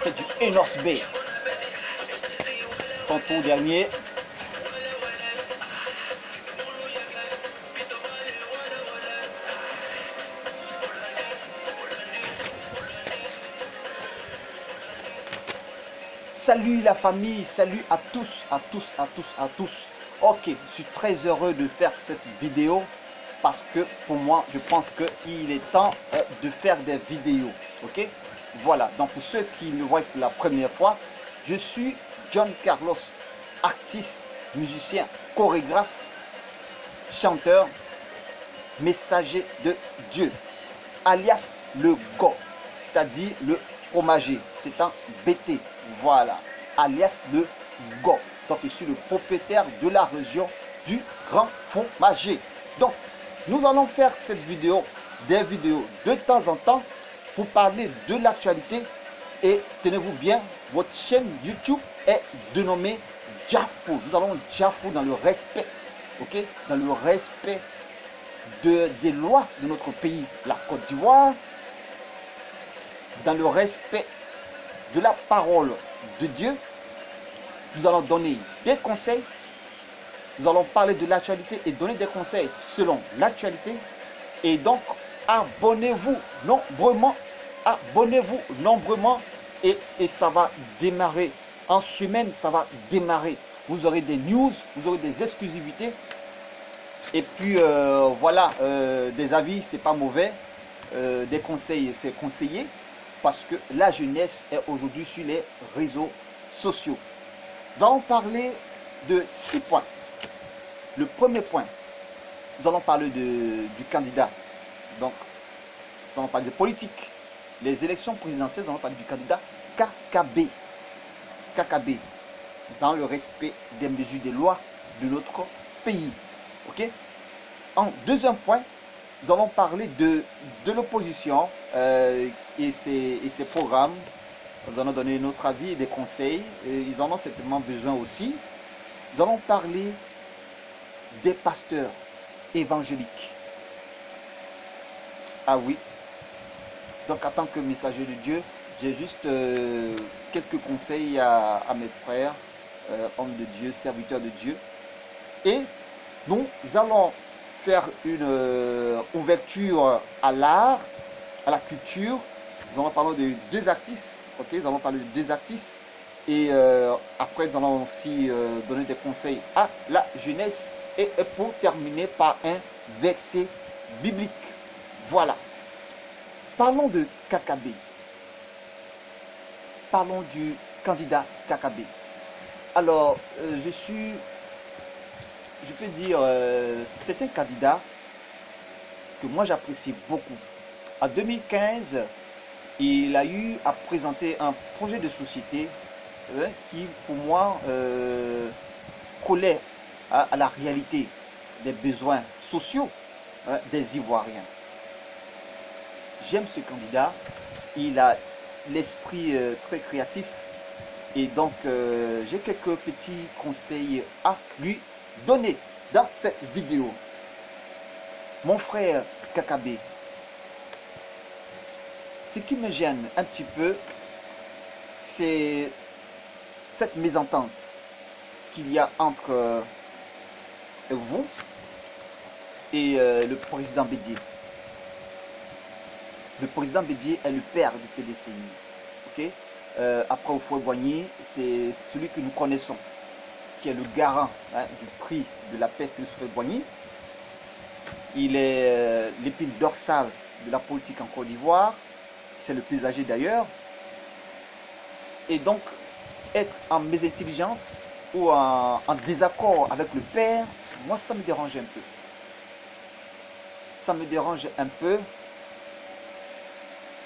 c'est du Enos B. Son tour dernier. Salut la famille, salut à tous, à tous, à tous, à tous. Ok, je suis très heureux de faire cette vidéo parce que pour moi, je pense qu'il est temps de faire des vidéos. Ok, voilà. Donc pour ceux qui me voient pour la première fois, je suis John Carlos, artiste, musicien, chorégraphe, chanteur, messager de Dieu, alias le go, c'est-à-dire le fromager. C'est un BT, voilà, alias le go. Donc je suis le propriétaire de la région du Grand Fromager. Donc nous allons faire cette vidéo, des vidéos de temps en temps pour parler de l'actualité. Et tenez-vous bien, votre chaîne YouTube est dénommée Jafou. Nous allons Jafou dans le respect, ok, dans le respect des lois de notre pays, la Côte d'Ivoire, dans le respect de la parole de Dieu. Nous allons donner des conseils, nous allons parler de l'actualité et donner des conseils selon l'actualité. Et donc, abonnez-vous nombreument, et ça va démarrer. En semaine, ça va démarrer. Vous aurez des news, vous aurez des exclusivités. Et puis voilà, des avis, c'est pas mauvais, des conseils, c'est conseillé, parce que la jeunesse est aujourd'hui sur les réseaux sociaux. Nous allons parler de 6 points. Le premier point, nous allons parler du candidat. Donc, nous allons parler de politique. Les élections présidentielles, nous allons parler du candidat KKB. KKB, dans le respect des mesures des lois de notre pays. Ok. En deuxième point, nous allons parler de l'opposition et ses programmes. Nous allons donner notre avis et des conseils. Et ils en ont certainement besoin aussi. Nous allons parler des pasteurs évangéliques. Ah oui. Donc en tant que messager de Dieu, j'ai juste quelques conseils à mes frères, hommes de Dieu, serviteurs de Dieu. Et nous allons faire une ouverture à l'art, à la culture. Nous allons parler de 2 artistes. Ok, nous allons parler de 2 artistes. Et après, nous allons aussi donner des conseils à la jeunesse. Et pour terminer par un verset biblique. Voilà. Parlons de KKB. Parlons du candidat KKB. Alors, je peux dire, c'est un candidat que moi j'apprécie beaucoup. En 2015, il a eu à présenter un projet de société qui, pour moi, collait à la réalité des besoins sociaux des Ivoiriens. J'aime ce candidat, il a l'esprit très créatif et donc j'ai quelques petits conseils à lui donner dans cette vidéo. Mon frère KKB, ce qui me gêne un petit peu, c'est cette mésentente qu'il y a entre vous et le président Bédié. Le président Bédié est le père du PDCI. Okay? Après Houphouët-Boigny, c'est celui que nous connaissons, qui est le garant du prix de la paix Houphouët-Boigny. Il est l'épine dorsale de la politique en Côte d'Ivoire. C'est le plus âgé d'ailleurs. Et donc, être en mésintelligence ou en désaccord avec le père, moi ça me dérange un peu. Ça me dérange un peu.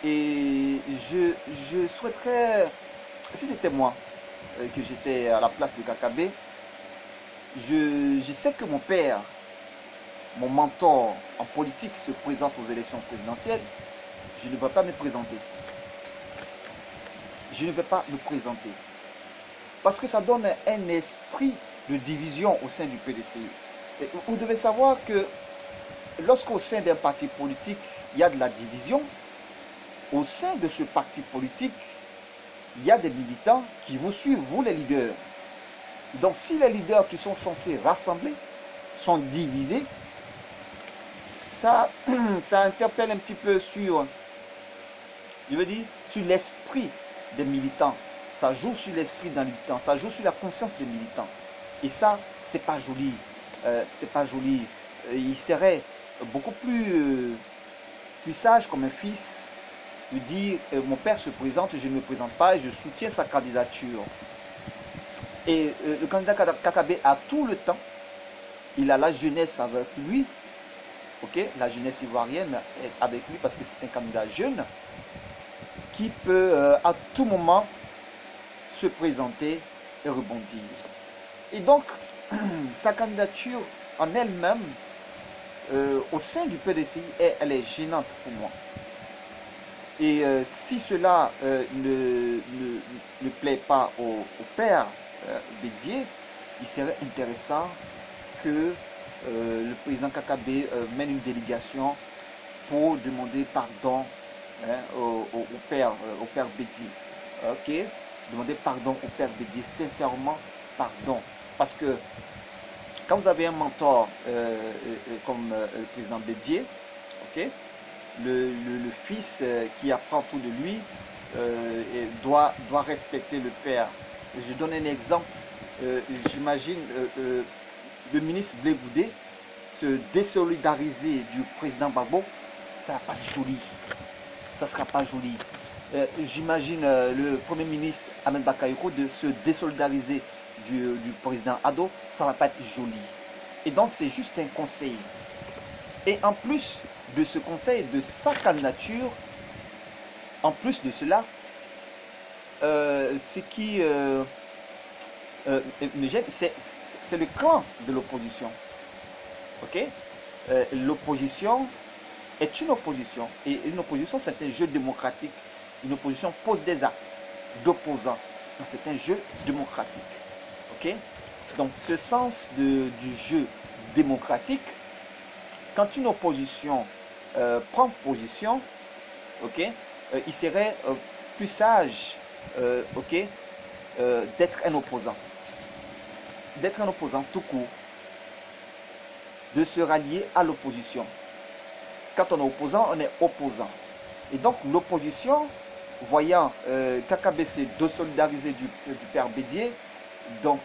Et je souhaiterais, si c'était moi, que j'étais à la place de KKB, je sais que mon père, mon mentor en politique, se présente aux élections présidentielles. Je ne vais pas me présenter. Je ne vais pas me présenter. Parce que ça donne un esprit de division au sein du PDCI. Et vous devez savoir que lorsqu'au sein d'un parti politique, il y a de la division, au sein de ce parti politique, il y a des militants qui vous suivent, vous les leaders. Donc si les leaders qui sont censés rassembler sont divisés, ça, ça interpelle un petit peu sur, je veux dire, sur l'esprit des militants. Ça joue sur l'esprit d'un militant, ça joue sur la conscience des militants. Et ça, c'est pas joli. C'est pas joli. Il serait beaucoup plus sage comme un fils de dire mon père se présente, je ne me présente pas et je soutiens sa candidature. Et le candidat Kakabe a tout le temps, il a la jeunesse avec lui, ok, la jeunesse ivoirienne est avec lui parce que c'est un candidat jeune qui peut à tout moment se présenter et rebondir. Et donc, sa candidature en elle-même, au sein du PDCI, elle est gênante pour moi. Et si cela ne plaît pas au père Bédié, il serait intéressant que le président Kakabe mène une délégation pour demander pardon au père Bédié. Ok, demander pardon au père Bédié, sincèrement pardon. Parce que quand vous avez un mentor comme le président Bédié, ok, le fils qui apprend tout de lui doit respecter le père. Je donne un exemple. J'imagine le ministre Blé Goudé se désolidariser du président Gbagbo, ça ne sera pas joli. Ça ne sera pas joli. J'imagine le premier ministre Ahmed Bakayoko de se désolidariser du président Ado, ça ne va pas être joli. Et donc c'est juste un conseil. Et en plus de ce conseil, de sa candidature, en plus de cela, ce qui me gêne, c'est le clan de l'opposition. Ok, l'opposition est une opposition. Et une opposition, c'est un jeu démocratique. Une opposition pose des actes d'opposants. C'est un jeu démocratique. Ok, donc ce sens du jeu démocratique, quand une opposition prend position, ok, il serait plus sage, ok, d'être un opposant. D'être un opposant tout court. De se rallier à l'opposition. Quand on est opposant, on est opposant. Et donc l'opposition, voyant Kakabe s'est désolidariser du père Bédié, donc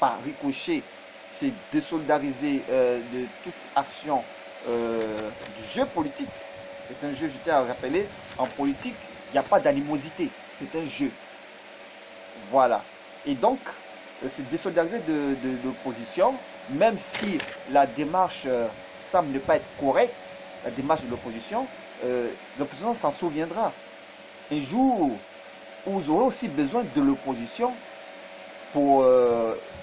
par ricochet, s'est désolidariser de toute action du jeu politique. C'est un jeu, je tiens à rappeler, en politique, il n'y a pas d'animosité, c'est un jeu. Voilà. Et donc, se désolidariser de l'opposition, même si la démarche semble ne pas être correcte, la démarche de l'opposition s'en souviendra. Un jour où vous aurez aussi besoin de l'opposition pour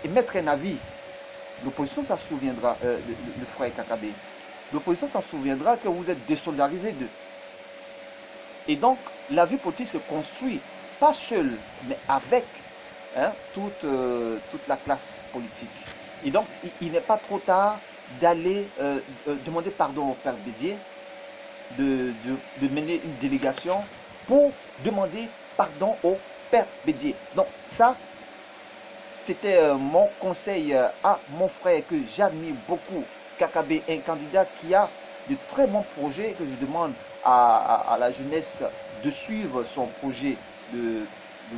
émettre un avis, l'opposition s'en souviendra, le frère Kakabe. L'opposition s'en souviendra que vous êtes désolidarisé d'eux. Et donc, la vie politique se construit, pas seul, mais avec toute la classe politique. Et donc, il n'est pas trop tard d'aller demander pardon au père Bédié, de mener une délégation pour demander pardon au père Bédié. Donc ça, c'était mon conseil à mon frère que j'admire beaucoup, Kakabe, un candidat qui a de très bons projets, que je demande à la jeunesse de suivre son projet de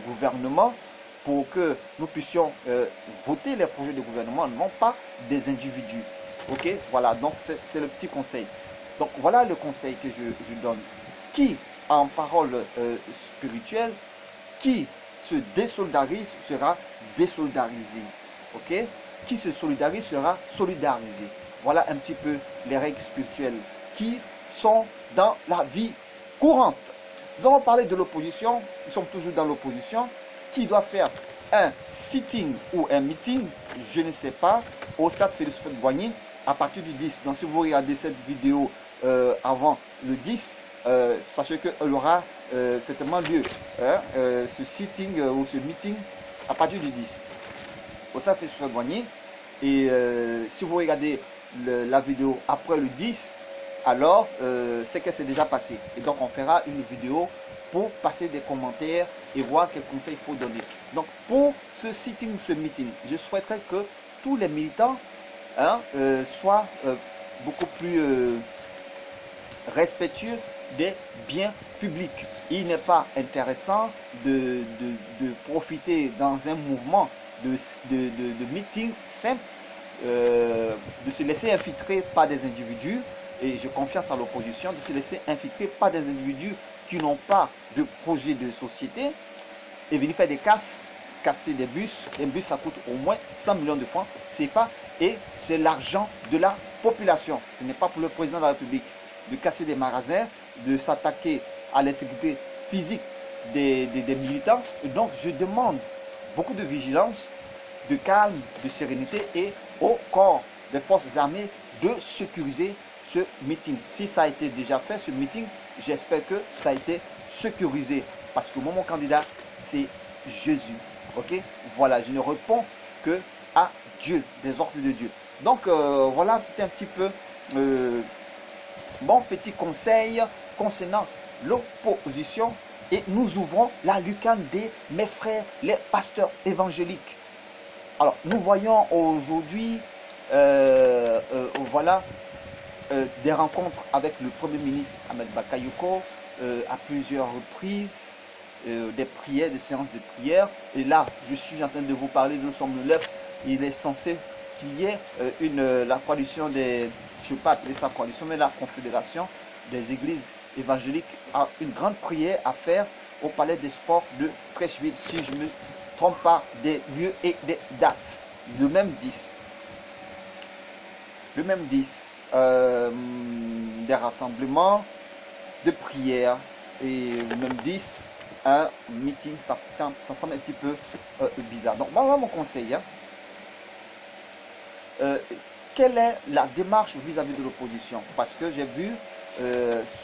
gouvernement pour que nous puissions voter les projets de gouvernement, non pas des individus. Ok, voilà, donc c'est le petit conseil. Donc voilà le conseil que je donne. Qui, en parole spirituelle, qui se désolidarise sera désolidarisé. Ok, qui se solidarise sera solidarisé. Voilà un petit peu les règles spirituelles qui sont dans la vie courante. Nous avons parlé de l'opposition, nous sommes toujours dans l'opposition. Qui doit faire un sitting ou un meeting, je ne sais pas, au stade Félix Houphouët-Boigny à partir du 10. Donc si vous regardez cette vidéo avant le 10, sachez qu'il aura certainement lieu ce sitting ou ce meeting à partir du 10 au stade Félix Houphouët-Boigny. Et si vous regardez la vidéo après le 10, alors c'est que c'est déjà passé. Et donc on fera une vidéo pour passer des commentaires et voir quels conseils il faut donner. Donc pour ce meeting, je souhaiterais que tous les militants soient beaucoup plus respectueux des biens publics. Il n'est pas intéressant de profiter dans un mouvement de meeting simple, de se laisser infiltrer par des individus, et je confiance à l'opposition, de se laisser infiltrer par des individus qui n'ont pas de projet de société et venir faire des casser des bus. Un bus, ça coûte au moins 100 millions de francs CFA et c'est l'argent de la population. Ce n'est pas pour le président de la République de casser des magasins, de s'attaquer à l'intégrité physique des militants. Et donc, je demande beaucoup de vigilance, de calme, de sérénité et au corps des forces armées de sécuriser ce meeting. Si ça a été déjà fait, ce meeting, j'espère que ça a été sécurisé. Parce que moi, mon candidat, c'est Jésus. Ok? Voilà, je ne réponds que à Dieu, des ordres de Dieu. Donc, voilà, c'était un petit peu mon petit conseil concernant l'opposition. Et nous ouvrons la lucarne de mes frères, les pasteurs évangéliques. Alors, nous voyons aujourd'hui, voilà, des rencontres avec le Premier ministre Ahmed Bakayoko à plusieurs reprises, des prières, des séances de prière. Et là, je suis en train de vous parler, nous sommes le 9, il est censé qu'il y ait la coalition des, je ne vais pas appeler ça coalition, mais la confédération des églises évangéliques a une grande prière à faire au Palais des Sports de Treichville, si je ne me trompe pas des lieux et des dates. Le même 10. Le même 10. Des rassemblements de prière et le même 10, un meeting, ça semble un petit peu bizarre. Donc voilà mon conseil. Quelle est la démarche vis-à-vis de l'opposition? Parce que j'ai vu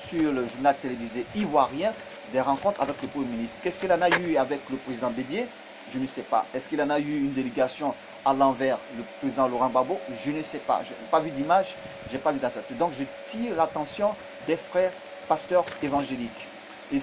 sur le journal télévisé ivoirien des rencontres avec le Premier ministre. Qu'est-ce qu'il en a eu avec le président Bédié? Je ne sais pas. Est-ce qu'il en a eu une délégation à l'envers, le président Laurent Gbagbo? Je ne sais pas. Je n'ai pas vu d'image, je n'ai pas vu d'attitude. Donc je tire l'attention des frères pasteurs évangéliques et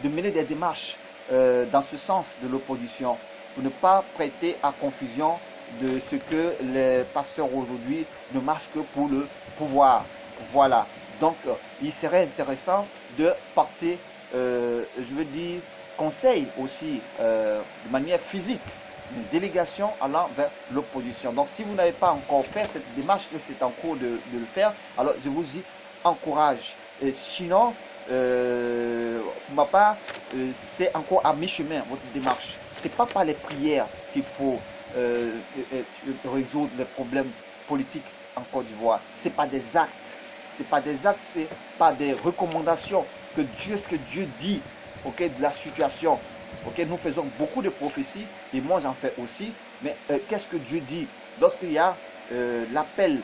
de mener des démarches dans ce sens de l'opposition pour ne pas prêter à confusion de ce que les pasteurs aujourd'hui ne marchent que pour le pouvoir. Voilà. Donc il serait intéressant de porter, je veux dire, conseil aussi de manière physique, une délégation allant vers l'opposition. Donc si vous n'avez pas encore fait cette démarche et c'est en cours de le faire, alors je vous y encourage. Et sinon, pour ma part, c'est encore à mi-chemin votre démarche. Ce n'est pas par les prières qu'il faut résoudre les problèmes politiques en Côte d'Ivoire. Ce n'est pas des actes. Ce n'est pas des actes, c'est pas des recommandations que Dieu, ce que Dieu dit, ok, de la situation. Ok, nous faisons beaucoup de prophéties et moi j'en fais aussi. Mais qu'est-ce que Dieu dit lorsqu'il y a l'appel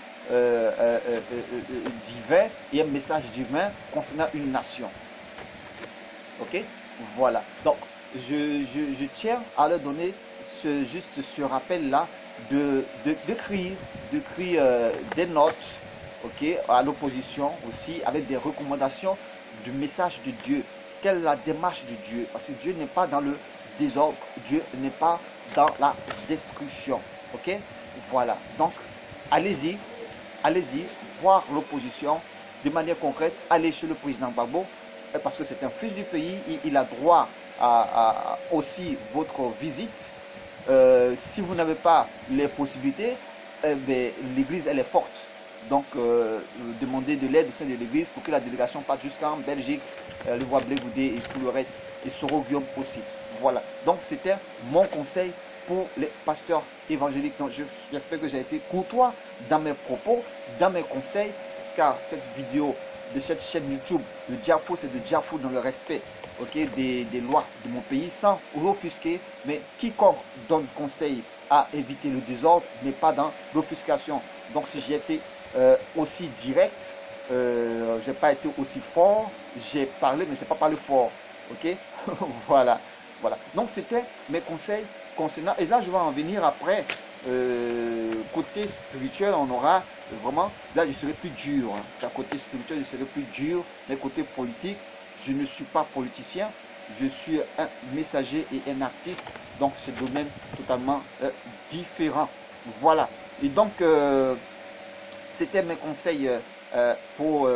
divin et un message divin concernant une nation? Ok, voilà. Donc je tiens à leur donner juste ce rappel là d'écrire des notes, ok, à l'opposition aussi, avec des recommandations du message de Dieu. Quelle est la démarche de Dieu? Parce que Dieu n'est pas dans le désordre, Dieu n'est pas dans la destruction. Ok, voilà. Donc allez-y voir l'opposition de manière concrète. Allez chez le président Gbagbo parce que c'est un fils du pays, il a droit à aussi votre visite. Si vous n'avez pas les possibilités, l'église elle est forte. Donc demandez de l'aide au sein de l'église pour que la délégation parte jusqu'en Belgique, le voir Blé Goudé et tout le reste, et Soro-Guillaume aussi. Voilà, donc c'était mon conseil pour les pasteurs évangéliques. Donc j'espère que j'ai été courtois dans mes propos, dans mes conseils, car cette vidéo de cette chaîne YouTube, le Diafou, c'est de Diafou dans le respect, okay, des lois de mon pays, sans offusquer, mais quiconque donne conseil à éviter le désordre n'est pas dans l'offuscation. Donc si j'ai été aussi direct, j'ai pas été aussi fort, j'ai parlé mais j'ai pas parlé fort, ok. Voilà. Donc c'était mes conseils concernant, et là je vais en venir après. Côté spirituel, on aura vraiment, là je serai plus dur, côté spirituel je serai plus dur, mais côté politique je ne suis pas politicien, je suis un messager et un artiste, donc c'est un domaine totalement différent. Voilà, et donc c'était mes conseils pour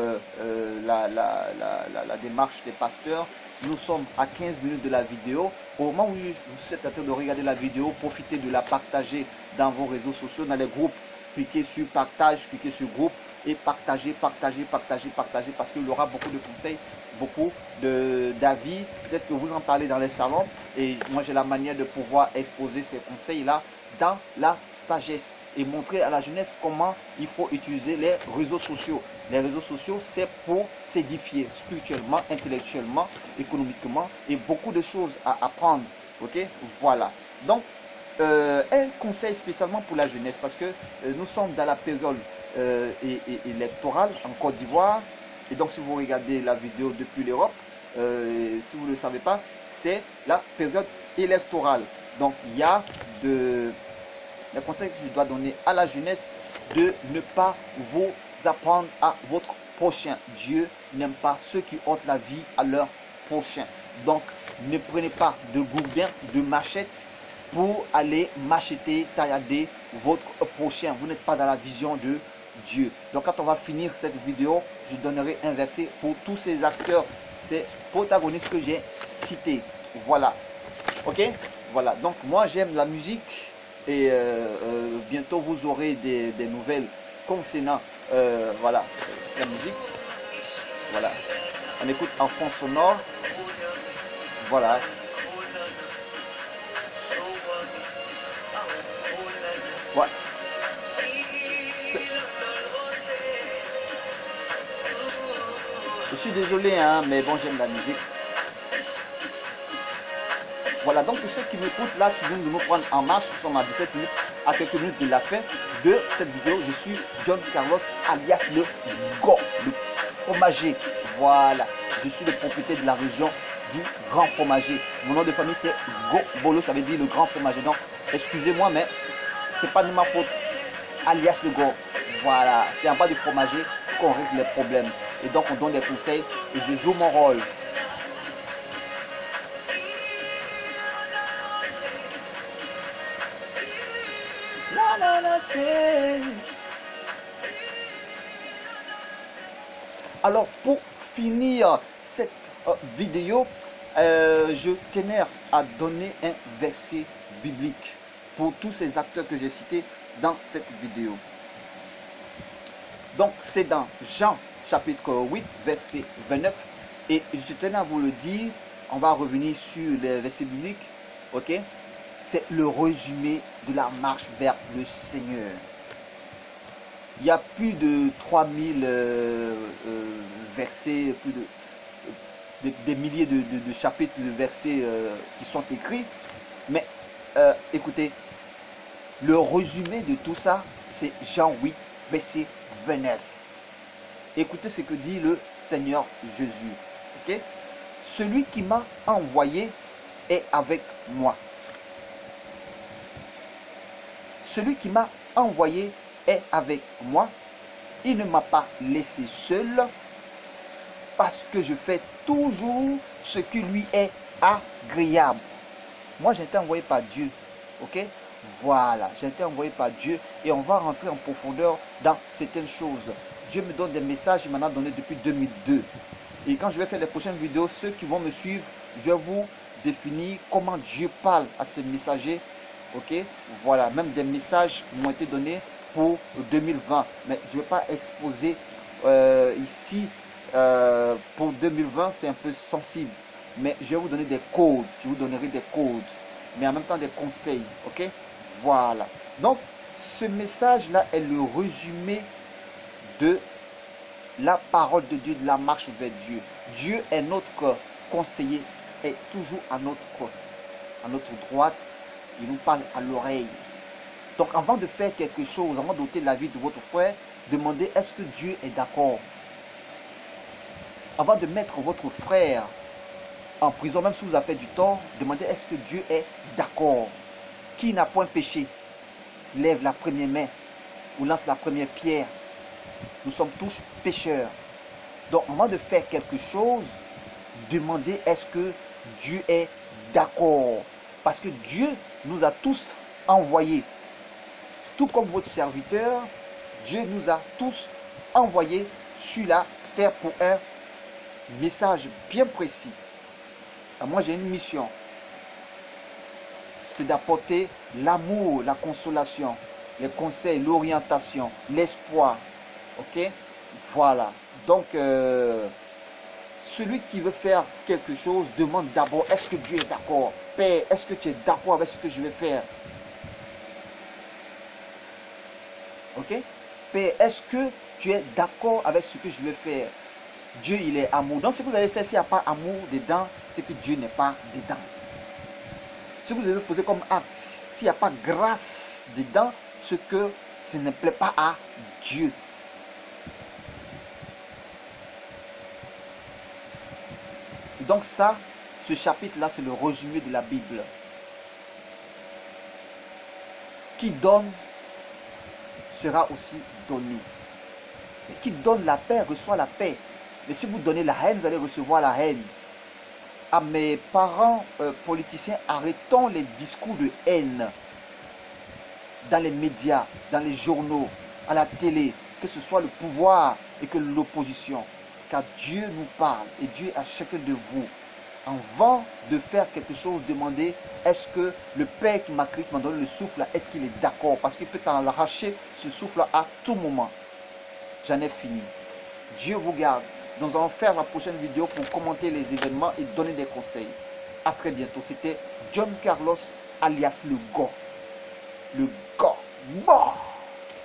la démarche des pasteurs. Nous sommes à 15 minutes de la vidéo. Au moment où vous êtes en train de regarder la vidéo, profitez de la partager dans vos réseaux sociaux, dans les groupes. Cliquez sur partage, cliquez sur groupe et partagez, partagez, partagez, partagez, parce qu'il y aura beaucoup de conseils, beaucoup d'avis. Peut-être que vous en parlez dans les salons et moi j'ai la manière de pouvoir exposer ces conseils-là dans la sagesse et montrer à la jeunesse comment il faut utiliser les réseaux sociaux. Les réseaux sociaux, c'est pour s'édifier spirituellement, intellectuellement, économiquement et beaucoup de choses à apprendre. Ok, voilà. Donc, un conseil spécialement pour la jeunesse, parce que nous sommes dans la période électorale en Côte d'Ivoire. Et donc, si vous regardez la vidéo depuis l'Europe, si vous ne le savez pas, c'est la période électorale. Donc, il y a le conseil que je dois donner à la jeunesse, de ne pas vous apprendre à votre prochain. Dieu n'aime pas ceux qui ôtent la vie à leur prochain. Donc, ne prenez pas de gourdin, de machette pour aller macheter, taillader votre prochain. Vous n'êtes pas dans la vision de Dieu. Donc, quand on va finir cette vidéo, je donnerai un verset pour tous ces acteurs, ces protagonistes que j'ai cités. Voilà. Ok? Voilà. Donc, moi, j'aime la musique. Et bientôt vous aurez des nouvelles concernant voilà, la musique. Voilà, on écoute en fond sonore. Voilà. Ouais. Je suis désolé, hein, mais bon, j'aime la musique. Voilà, donc pour ceux qui m'écoutent là, qui viennent de nous prendre en marche, nous sommes à 17 minutes, à quelques minutes de la fin de cette vidéo. Je suis John Carlos, alias le Go, le fromager. Voilà, je suis le propriétaire de la région du Grand Fromager. Mon nom de famille c'est Go Bolo, ça veut dire le Grand Fromager. Donc, excusez-moi, mais c'est pas de ma faute, alias le Go. Voilà, c'est en bas du fromager qu'on règle les problèmes. Et donc, on donne des conseils et je joue mon rôle. Alors pour finir cette vidéo, je tenais à donner un verset biblique pour tous ces acteurs que j'ai cités dans cette vidéo. Donc c'est dans Jean chapitre 8 verset 29 et je tenais à vous le dire. On va revenir sur les versets bibliques. Ok, c'est le résumé de la marche vers le Seigneur. Il y a plus de 3000 versets, plus des milliers de chapitres de versets qui sont écrits. Mais écoutez, le résumé de tout ça, c'est Jean 8, verset 29. Écoutez ce que dit le Seigneur Jésus. Okay? Celui qui m'a envoyé est avec moi. Celui qui m'a envoyé est avec moi. Il ne m'a pas laissé seul parce que je fais toujours ce qui lui est agréable. Moi, j'ai été envoyé par Dieu. Ok? Voilà, j'ai été envoyé par Dieu et on va rentrer en profondeur dans certaines choses. Dieu me donne des messages, il m'en a donné depuis 2002. Et quand je vais faire les prochaines vidéos, ceux qui vont me suivre, je vais vous définir comment Dieu parle à ses messagers. Ok, voilà, même des messages m'ont été donnés pour 2020, mais je ne vais pas exposer ici pour 2020, c'est un peu sensible, mais je vais vous donner des codes, je vous donnerai des codes, mais en même temps des conseils. Ok, voilà, donc ce message là est le résumé de la parole de Dieu, de la marche vers Dieu. Dieu est notre conseiller, est toujours à notre droite. Il nous parle à l'oreille. Donc avant de faire quelque chose, avant d'ôter la vie de votre frère, demandez est-ce que Dieu est d'accord. Avant de mettre votre frère en prison, même si vous avez fait du tort, demandez est-ce que Dieu est d'accord. Qui n'a point péché, lève la première main ou lance la première pierre. Nous sommes tous pécheurs. Donc avant de faire quelque chose, demandez est-ce que Dieu est d'accord. Parce que Dieu nous a tous envoyés. Tout comme votre serviteur, Dieu nous a tous envoyés sur la terre pour un message bien précis. Moi, j'ai une mission. C'est d'apporter l'amour, la consolation, les conseils, l'orientation, l'espoir. Ok? Voilà. Donc, celui qui veut faire quelque chose demande d'abord, est-ce que Dieu est d'accord? Père, est-ce que tu es d'accord avec ce que je vais faire? Ok? Père, est-ce que tu es d'accord avec ce que je vais faire? Dieu, il est amour. Donc, ce que vous avez fait, s'il n'y a pas amour dedans, c'est que Dieu n'est pas dedans. Ce que vous devez poser comme acte, s'il n'y a pas grâce dedans, c'est que ce ne plaît pas à Dieu. Donc ça, ce chapitre-là, c'est le résumé de la Bible. Qui donne sera aussi donné. Et qui donne la paix reçoit la paix. Mais si vous donnez la haine, vous allez recevoir la haine. À mes parents politiciens, arrêtons les discours de haine dans les médias, dans les journaux, à la télé, que ce soit le pouvoir et que l'opposition. Car Dieu nous parle et Dieu à chacun de vous. Avant de faire quelque chose, demandez est-ce que le Père qui m'a créé, qui m'a donné le souffle, est-ce qu'il est d'accord? Parce qu'il peut t'arracher ce souffle à tout moment. J'en ai fini. Dieu vous garde. Nous allons faire la prochaine vidéo pour commenter les événements et donner des conseils. A très bientôt. C'était John Carlos alias le Go. Le Go. Bon.